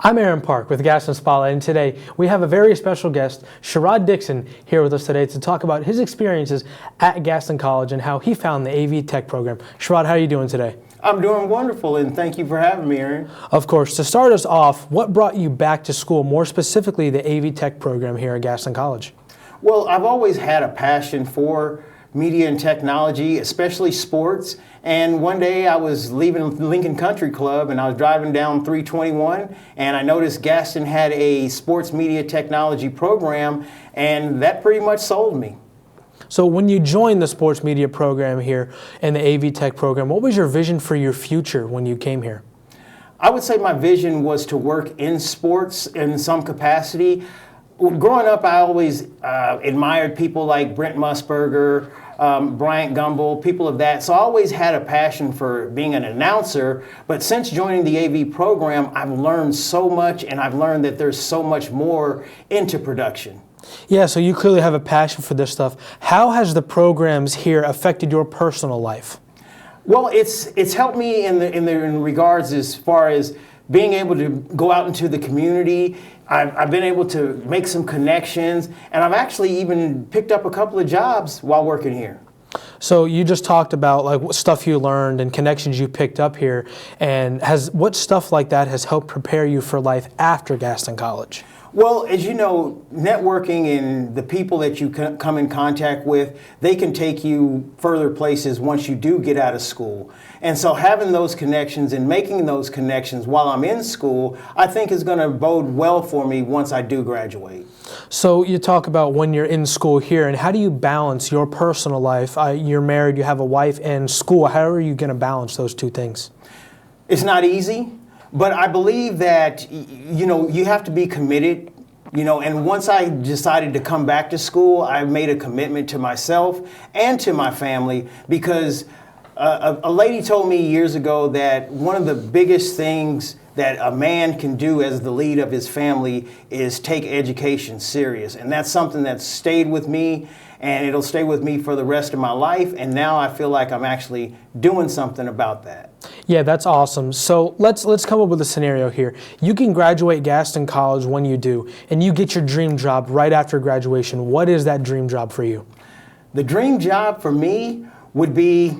I'm Aaron Park with Gaston College, and today we have a very special guest, Sherrod Dixon, here with us today to talk about his experiences at Gaston College and how he found the AV Tech program. Sherrod, how are you doing today? I'm doing wonderful, and thank you for having me, Aaron. Of course. To start us off, what brought you back to school, more specifically the AV Tech program here at Gaston College? Well, I've always had a passion for media and technology, especially sports. And one day I was leaving Lincoln Country Club and I was driving down 321 and I noticed Gaston had a sports media technology program, and that pretty much sold me. So when you joined the sports media program here and the AV Tech program, what was your vision for your future when you came here? I would say my vision was to work in sports in some capacity. Growing up, I always admired people like Brent Musburger, Bryant Gumbel, people of that. So I always had a passion for being an announcer. But since joining the AV program, I've learned so much, and I've learned that there's so much more into production. Yeah, so you clearly have a passion for this stuff. How has the programs here affected your personal life? Well, it's helped me in regards as far as being able to go out into the community. I've been able to make some connections, and I've actually even picked up a couple of jobs while working here. So you just talked about like what stuff you learned and connections you picked up here, and what stuff like that has helped prepare you for life after Gaston College? Well, as you know, networking and the people that you come in contact with, they can take you further places once you do get out of school. And so having those connections and making those connections while I'm in school, I think is going to bode well for me once I do graduate. So you talk about when you're in school here, and how do you balance your personal life? You're married, you have a wife, and school. How are you going to balance those two things? It's not easy. But I believe that, you have to be committed, and once I decided to come back to school, I made a commitment to myself and to my family, because a lady told me years ago that one of the biggest things that a man can do as the lead of his family is take education serious. And that's something that's stayed with me, and it'll stay with me for the rest of my life. And now I feel like I'm actually doing something about that. Yeah, that's awesome. So let's come up with a scenario here. You can graduate Gaston College when you do, and you get your dream job right after graduation. What is that dream job for you? The dream job for me would be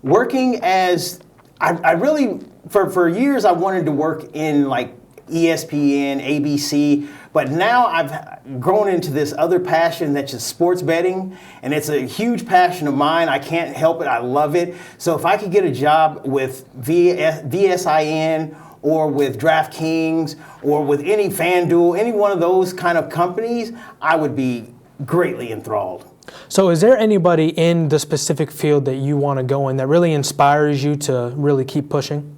working as, I really, for years I wanted to work in like ESPN, ABC, but now I've grown into this other passion that's just sports betting, and it's a huge passion of mine. I can't help it. I love it. So if I could get a job with VSIN or with DraftKings or with any FanDuel, any one of those kind of companies, I would be greatly enthralled. So is there anybody in the specific field that you want to go in that really inspires you to really keep pushing?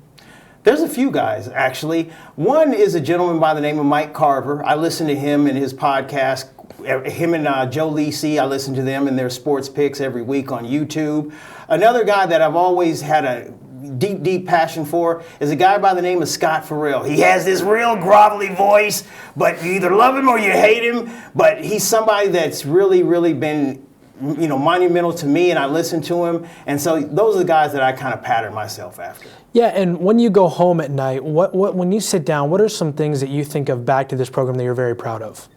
There's a few guys, actually. One is a gentleman by the name of Mike Carver. I listen to him and his podcast. Him and Joe Lisi, I listen to them and their sports picks every week on YouTube. Another guy that I've always had a deep, deep passion for is a guy by the name of Scott Farrell. He has this real grovelly voice, but you either love him or you hate him. But he's somebody that's really, really been monumental to me, and I listen to him. And so those are the guys that I kind of pattern myself after. Yeah, and when you go home at night, when you sit down, what are some things that you think of back to this program that you're very proud of?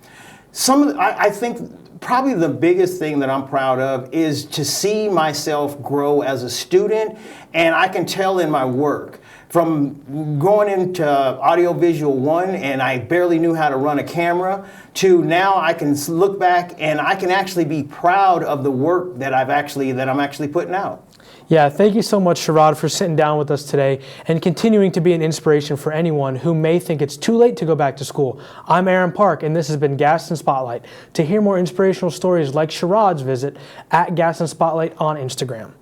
I think probably the biggest thing that I'm proud of is to see myself grow as a student, and I can tell in my work. From going into audiovisual one, and I barely knew how to run a camera, to now I can look back and I can actually be proud of the work that I'm actually putting out. Yeah, thank you so much, Sherrod, for sitting down with us today and continuing to be an inspiration for anyone who may think it's too late to go back to school. I'm Aaron Park, and this has been Gaston Spotlight. To hear more inspirational stories like Sherrod's, visit @GastonSpotlight on Instagram.